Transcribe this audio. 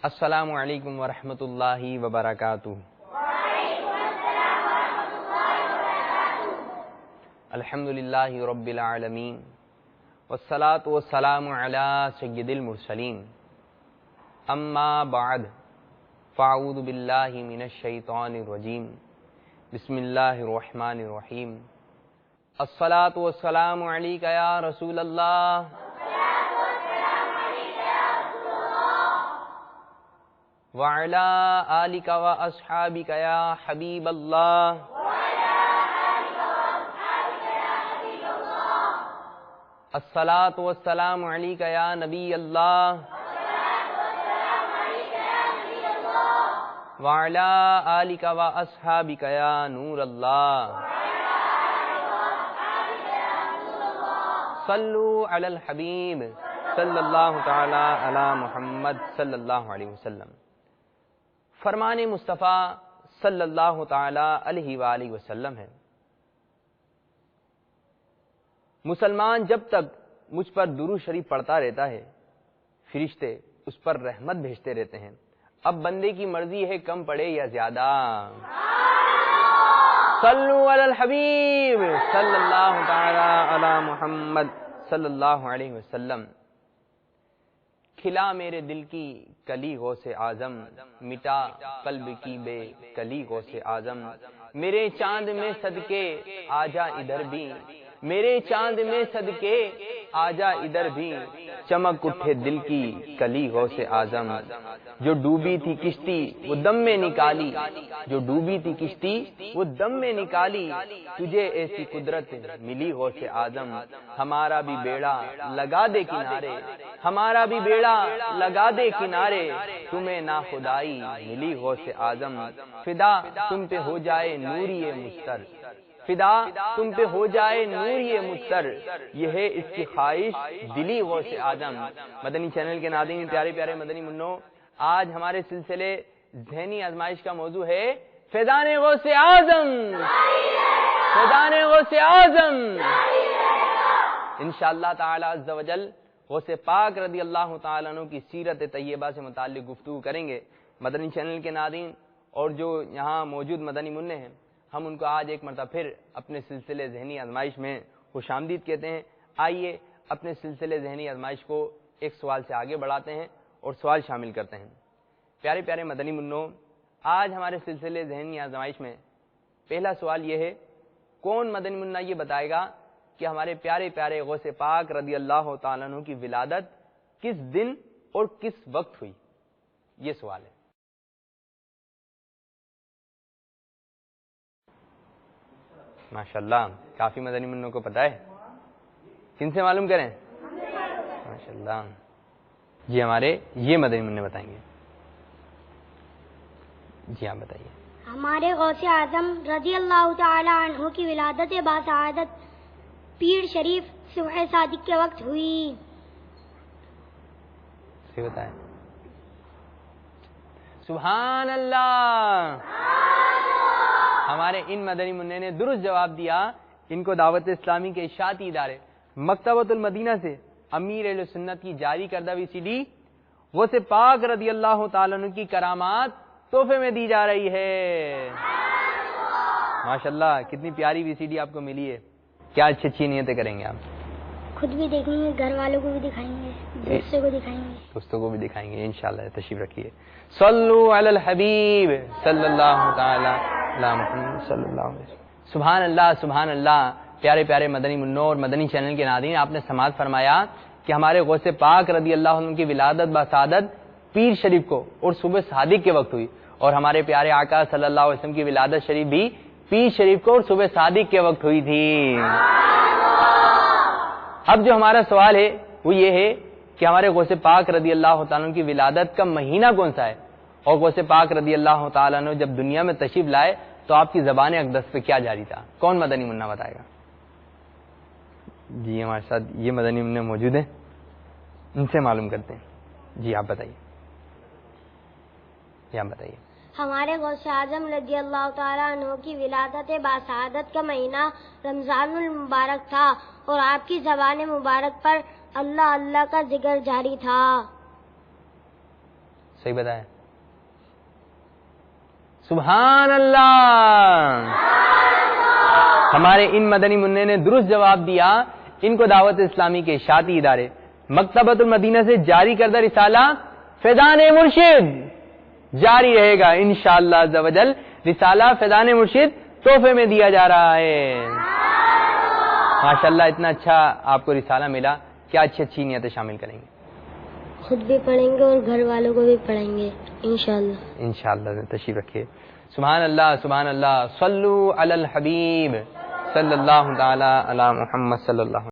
السلام علیکم ورحمۃ اللہ وبرکاتہ۔ الحمد للہ رب العالمین والصلاة والسلام علی سید المرسلین، اما بعد فاعوذ باللہ من الشیطان الرجیم، بسم اللہ الرحمن الرحیم۔ الصلاة والسلام علیک یا رسول اللہ، وعلی آلک واصحابک یا حبیب اللہ، الصلاة والسلام علیک یا نبی اللہ، وعلی آلک واصحابک یا نور اللہ، صلو علی الحبیب صلی اللہ تعالی علی محمد صلی اللہ علیہ وسلم۔ فرمان مصطفیٰ صلی اللہ تعالی علیہ وآلہ وسلم ہے، مسلمان جب تک مجھ پر درود شریف پڑھتا رہتا ہے، فرشتے اس پر رحمت بھیجتے رہتے ہیں۔ اب بندے کی مرضی ہے کم پڑے یا زیادہ۔ صلو علی الحبیب صلی اللہ تعالی علی محمد صلی اللہ علیہ وسلم۔ کھلا میرے دل کی کلی غوث اعظم، مٹا قلب کی بے کلی غوث اعظم، میرے چاند میں صدقے آجا ادھر بھی، میرے چاند میں صدقے آجا ادھر بھی، چمک اٹھے دل کی کلی غوث اعظم، جو ڈوبی تھی کشتی وہ دم میں نکالی، جو ڈوبی تھی کشتی وہ دم میں نکالی، تجھے ایسی قدرت ملی غوث اعظم، ہمارا بھی بیڑا لگا دے کنارے، ہمارا بھی بیڑا لگا دے کنارے، تمہیں ناخدائی ملی غوث اعظم، فدا تم پہ ہو جائے نوری مستر، فدا تم پہ ہو جائے نوری مستر، یہ ہے اس کی خواہش دلی غوث اعظم۔ مدنی چینل کے ناظرین، پیارے پیارے مدنی منوں، آج ہمارے سلسلے ذہنی آزمائش کا موضوع ہے فیضان غوث اعظم، فیضان غوث اعظم۔ انشاءاللہ تعالی عز و جل غوث پاک رضی اللہ تعالیٰ عنہ کی سیرت طیبہ سے متعلق گفتگو کریں گے۔ مدنی چینل کے ناظرین اور جو یہاں موجود مدنی منع ہیں، ہم ان کو آج ایک مرتبہ پھر اپنے سلسلے ذہنی آزمائش میں خوش آمدید کہتے ہیں۔ آئیے اپنے سلسلے ذہنی آزمائش کو ایک سوال سے آگے بڑھاتے ہیں اور سوال شامل کرتے ہیں۔ پیارے پیارے مدنی منوں، آج ہمارے سلسلے ذہنی آزمائش میں پہلا سوال یہ ہے، کون مدنی منا یہ بتائے گا کہ ہمارے پیارے پیارے غوث پاک رضی اللہ تعالیٰ عنہ کی ولادت کس دن اور کس وقت ہوئی؟ یہ سوال ہے۔ ماشاءاللہ کافی مدنی منوں کو پتہ ہے، کن سے معلوم کریں؟ ماشاءاللہ جی، ہمارے یہ مدنی منع بتائیں گے۔ جی آپ بتائیے۔ ہمارے غوث اعظم رضی اللہ تعالی عنہ کی ولادت باسعادت پیر شریف صبح صادق کے وقت ہوئی۔ سے بتائیں۔ سبحان اللہ، ہمارے ان مدنی منع نے درست جواب دیا۔ ان کو دعوت اسلامی کے اشاعتی ادارے مکتبۃ المدینہ سے امیر اہل سنت کی جاری کردہ VCD غوث پاک رضی اللہ تعالیٰ عنہ کی کرامات تحفے میں دی جا رہی ہے۔ ماشاءاللہ کتنی پیاری VCD آپ کو ملی ہے۔ کیا اچھی اچھی نیتیں کریں گے آپ؟ خود بھی دیکھیں گے، گھر والوں کو بھی دکھائیں گے، دوستوں کو دکھائیں گے، دوستوں کو بھی دکھائیں گے انشاءاللہ۔ تشریف رکھیے۔ صلو علی الحبیب صلی اللہ تعالی علی محمد صلی اللہ علیہ وسلم۔ سبحان اللہ سبحان اللہ۔ پیارے پیارے مدنی منوں اور مدنی چینل کے ناظرین، آپ نے سماعت فرمایا کہ ہمارے غوث پاک رضی اللہ عنہ کی ولادت باسعادت پیر شریف کو اور صبح صادق کے وقت ہوئی، اور ہمارے پیارے آقا صلی اللہ علیہ وسلم کی ولادت شریف بھی پیر شریف کو اور صبح صادق کے وقت ہوئی تھی۔ اب جو ہمارا سوال ہے وہ یہ ہے کہ ہمارے غوث پاک رضی اللہ تعالیٰ عنہ کی ولادت کا مہینہ کون سا ہے، اور غوث پاک رضی اللہ تعالیٰ عنہ جب دنیا میں تشریف لائے تو آپ کی زبان اقدس پہ کیا جاری تھا؟ کون مدنی منا بتائے گا؟ جی ہمارے ساتھ یہ مدنی منع موجود ہیں، ان سے معلوم کرتے ہیں۔ جی آپ بتائیے، جی آپ بتائیے۔ ہمارے غوث اعظم رضی اللہ تعالیٰ عنہ کی ولادت باسعادت کا مہینہ رمضان المبارک تھا، اور آپ کی زبان مبارک پر اللہ اللہ کا ذکر جاری تھا۔ صحیح بتایا؟ سبحان اللہ. ہمارے ان مدنی منع نے درست جواب دیا. ان کو دعوت اسلامی کے اشاعتی ادارے مکتبۃ المدینہ سے جاری کردہ رسالہ فیضان مرشد جاری رہے گا انشاءاللہ عز و جل. رسالہ فیضان مرشد تحفے میں دیا جا رہا ہے. ماشاءاللہ اتنا اچھا آپ کو رسالہ ملا. کیا اچھی اچھی نیتیں شامل کریں گے؟ خود بھی پڑھیں گے اور گھر والوں کو بھی پڑھیں گے انشاءاللہ. انشاءاللہ تشریف رکھیے. سبحان اللہ سبحان اللہ. صلو علی الحبیب صلی اللہ تعالی علی محمد صلی اللہ